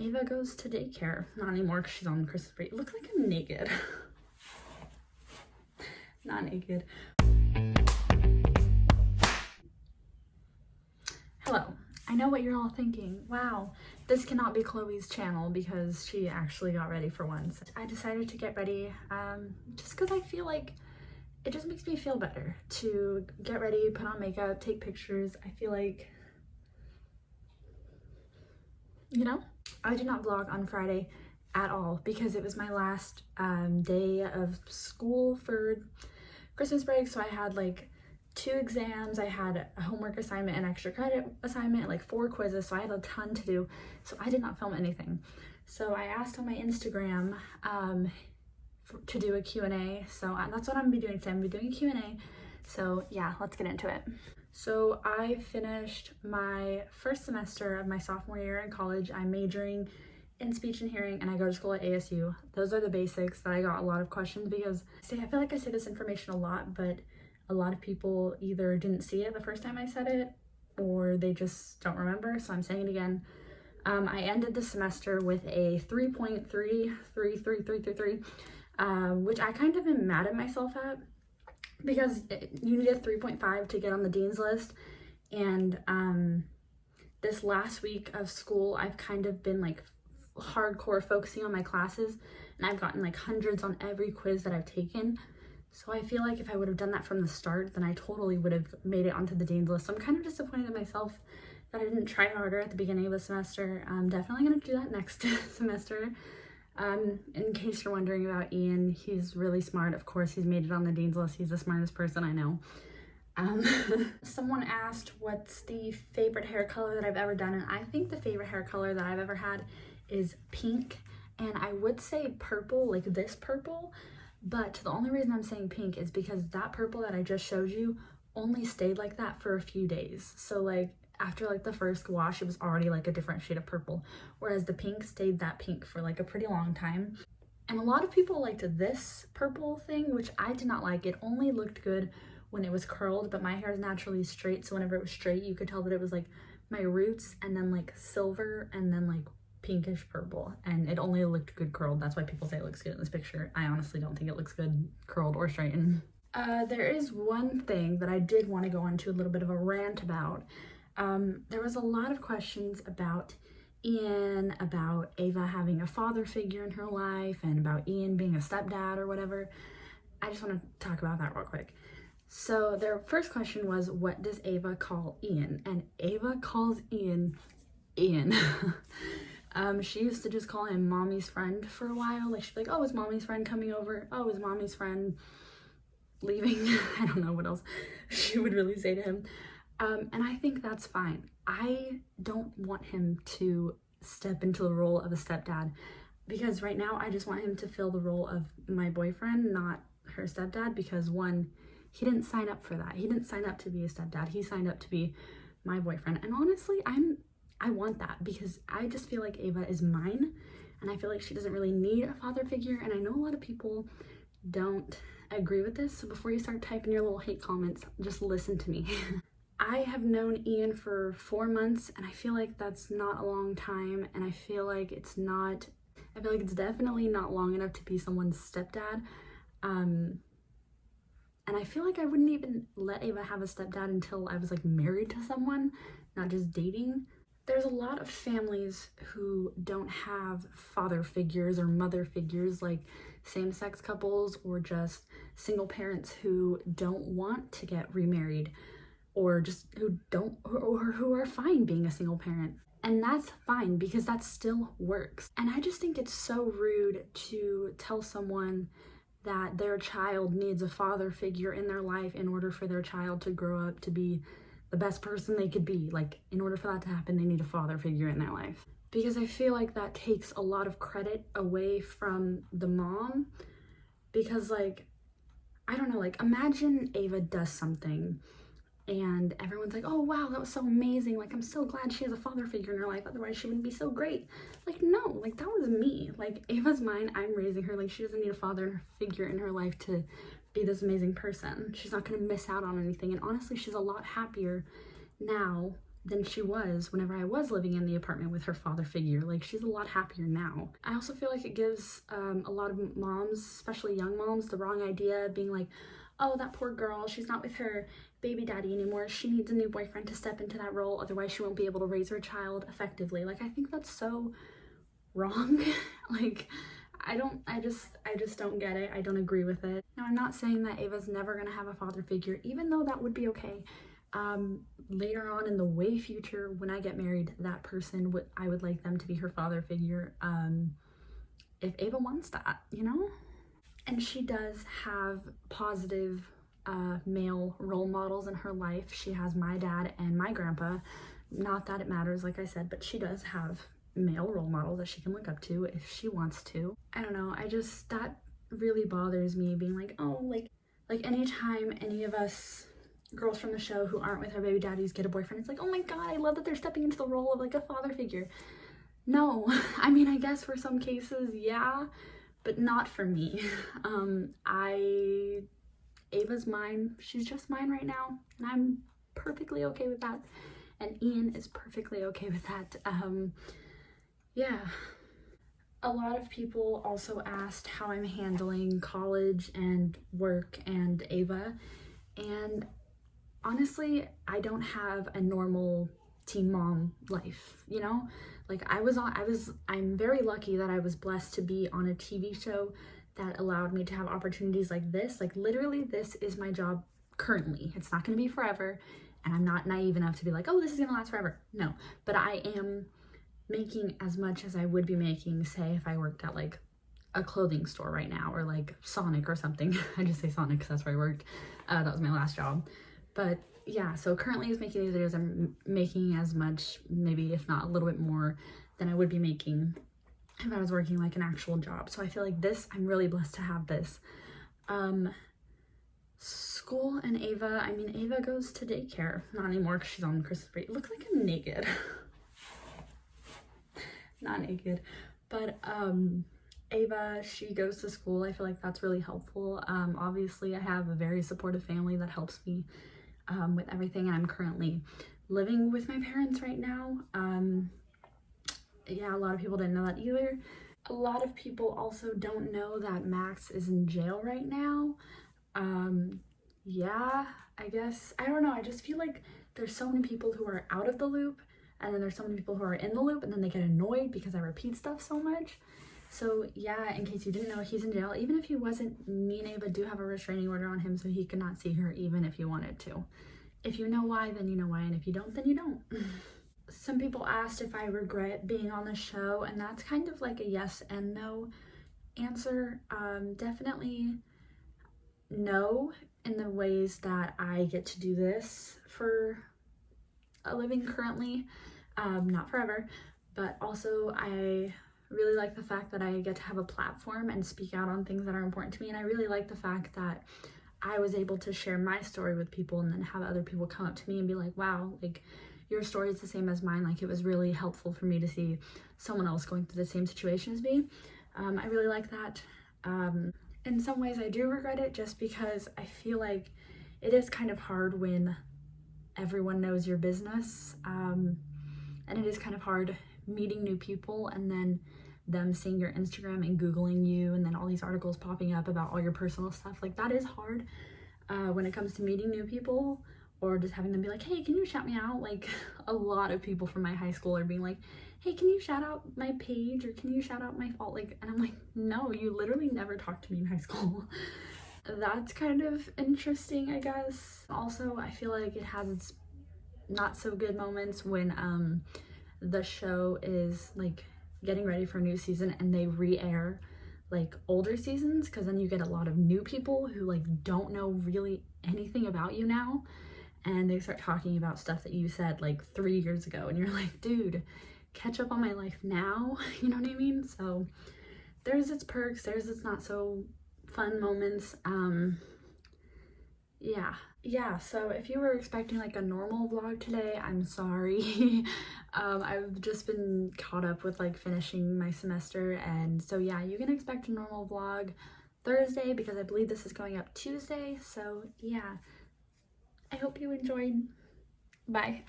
Ava goes to daycare. Not anymore because she's on Christmas break. It looks like I'm naked. Not naked. Hello. I know what you're all thinking. Wow, this cannot be Chloe's channel because she actually got ready for once. I decided to get ready just because I feel like it just makes me feel better to get ready, put on makeup, take pictures. I feel like, you know, I did not vlog on Friday at all because it was my last day of school for Christmas break. So I had like 2 exams, I had a homework assignment, an extra credit assignment, like 4 quizzes, so I had a ton to do, so I did not film anything. So I asked on my Instagram to do a Q&A, so that's what I'm gonna be doing today. I'm gonna be doing a Q&A, so yeah, let's get into it. So I finished my first semester of my sophomore year in college. I'm majoring in speech and hearing, and I go to school at ASU. Those are the basics that I got a lot of questions because, see, I feel like I say this information a lot, but a lot of people either didn't see it the first time I said it or they just don't remember, so I'm saying it again. I ended the semester with a 3.33333, which I kind of am mad at myself at because you need a 3.5 to get on the dean's list, and this last week of school I've kind of been like hardcore focusing on my classes, and I've gotten like hundreds on every quiz that I've taken. So I feel like if I would have done that from the start, then I totally would have made it onto the dean's list. So I'm kind of disappointed in myself that I didn't try harder at the beginning of the semester. I'm definitely going to do that next semester. In case you're wondering about Ian, he's really smart. Of course, he's made it on the dean's list. He's the smartest person I know. Someone asked what's the favorite hair color that I've ever done, and I think the favorite hair color that I've ever had is pink. And I would say purple, like this purple. But the only reason I'm saying pink is because that purple that I just showed you only stayed like that for a few days. So like after like the first wash, it was already like a different shade of purple. Whereas the pink stayed that pink for like a pretty long time. And a lot of people liked this purple thing, which I did not like. It only looked good when it was curled, but my hair is naturally straight. So whenever it was straight, you could tell that it was like my roots and then like silver and then like pinkish purple, and it only looked good curled. That's why people say it looks good in this picture. I honestly don't think it looks good curled or straightened. There is one thing that I did want to go into a little bit of a rant about. There was a lot of questions about Ian, about Ava having a father figure in her life, and about Ian being a stepdad or whatever. I just want to talk about that real quick. So their first question was, what does Ava call Ian? And Ava calls Ian Ian. She used to just call him mommy's friend for a while. Like she'd be like, oh, is mommy's friend coming over? Oh, is mommy's friend leaving? I don't know what else she would really say to him. And I think that's fine. I don't want him to step into the role of a stepdad because right now I just want him to fill the role of my boyfriend, not her stepdad, because one, he didn't sign up for that. He didn't sign up to be a stepdad. He signed up to be my boyfriend. And honestly, I want that because I just feel like Ava is mine, and I feel like she doesn't really need a father figure, and I know a lot of people don't agree with this, so before you start typing your little hate comments, just listen to me. I have known Ian for 4 months, and I feel like that's not a long time, and I feel like it's definitely not long enough to be someone's stepdad. And I feel like I wouldn't even let Ava have a stepdad until I was like married to someone, not just dating. There's a lot of families who don't have father figures or mother figures, like same-sex couples or just single parents who don't want to get remarried, or just who are fine being a single parent. And that's fine because that still works. And I just think it's so rude to tell someone that their child needs a father figure in their life in order for their child to grow up to be the best person they could be. Like, in order for that to happen, they need a father figure in their life. Because I feel like that takes a lot of credit away from the mom. Because, like, I don't know, like, imagine Ava does something and everyone's like, oh wow, that was so amazing, like I'm so glad she has a father figure in her life, otherwise she wouldn't be so great. Like, no, like that was me. Like, Ava's mine, I'm raising her. Like, she doesn't need a father figure in her life to be this amazing person. She's not gonna miss out on anything, and honestly she's a lot happier now than she was whenever I was living in the apartment with her father figure. Like, she's a lot happier now. I also feel like it gives a lot of moms, especially young moms, the wrong idea, being like, oh, that poor girl, she's not with her baby daddy anymore. She needs a new boyfriend to step into that role, otherwise she won't be able to raise her child effectively. Like, I think that's so wrong. Like, I just don't get it. I don't agree with it. Now, I'm not saying that Ava's never gonna have a father figure, even though that would be okay. Later on in the way future, when I get married, that person I would like them to be her father figure, if Ava wants that, you know? And she does have positive male role models in her life. She has my dad and my grandpa. Not that it matters, like I said, but she does have male role models that she can look up to if she wants to. I don't know, that really bothers me, being like, oh, like anytime any of us girls from the show who aren't with our baby daddies get a boyfriend, it's like, oh my god, I love that they're stepping into the role of like a father figure. No, I mean, I guess for some cases, yeah, but not for me. Ava's mine. She's just mine right now, and I'm perfectly okay with that. And Ian is perfectly okay with that. Yeah. A lot of people also asked how I'm handling college and work and Ava, and honestly, I don't have a normal teen mom life, you know? Like, I'm very lucky that I was blessed to be on a TV show that allowed me to have opportunities like this. Like, literally, this is my job currently. It's not gonna be forever, and I'm not naive enough to be like, oh, this is gonna last forever. No, but I am making as much as I would be making, say, if I worked at like a clothing store right now, or like Sonic or something. I just say Sonic because that's where I worked. That was my last job. But yeah, so currently as making these videos, I'm making as much, maybe if not a little bit more, than I would be making if I was working like an actual job. So I feel like this, I'm really blessed to have this. School and Ava, I mean, Ava goes to daycare. Not anymore because she's on Christmas break. It looks like I'm naked. Not naked, but Ava, she goes to school. I feel like that's really helpful. Obviously, I have a very supportive family that helps me with everything. I'm currently living with my parents right now. Yeah, a lot of people didn't know that either. A lot of people also don't know that Max is in jail right now. Yeah, I guess, I don't know. I just feel like there's so many people who are out of the loop, and then there's so many people who are in the loop, and then they get annoyed because I repeat stuff so much. So yeah, in case you didn't know, he's in jail. Even if he wasn't, me and Ava do have a restraining order on him, so he could not see her even if he wanted to. If you know why, then you know why, and if you don't, then you don't. Some people asked if I regret being on the show, and that's kind of like a yes and no answer. Definitely no, in the ways that I get to do this for a living currently, not forever, but also I really like the fact that I get to have a platform and speak out on things that are important to me, and I really like the fact that I was able to share my story with people and then have other people come up to me and be like, wow, like, your story is the same as mine. Like, it was really helpful for me to see someone else going through the same situation as me. I really like that. In some ways I do regret it, just because I feel like it is kind of hard when everyone knows your business, and it is kind of hard meeting new people and then them seeing your Instagram and Googling you, and then all these articles popping up about all your personal stuff. Like, that is hard when it comes to meeting new people, or just having them be like, hey, can you shout me out? Like, a lot of people from my high school are being like, hey, can you shout out my page, or can you shout out my fault? Like, and I'm like, no, you literally never talked to me in high school. That's kind of interesting, I guess. Also, I feel like it has its not so good moments when the show is like getting ready for a new season and they re-air like older seasons, because then you get a lot of new people who like don't know really anything about you now, and they start talking about stuff that you said like 3 years ago, and you're like, dude, catch up on my life now. You know what I mean? So there's its perks, there's its not so fun moments. Yeah, so if you were expecting like a normal vlog today, I'm sorry. I've just been caught up with like finishing my semester, and so yeah, you can expect a normal vlog Thursday because I believe this is going up Tuesday. So yeah, I hope you enjoyed. Bye.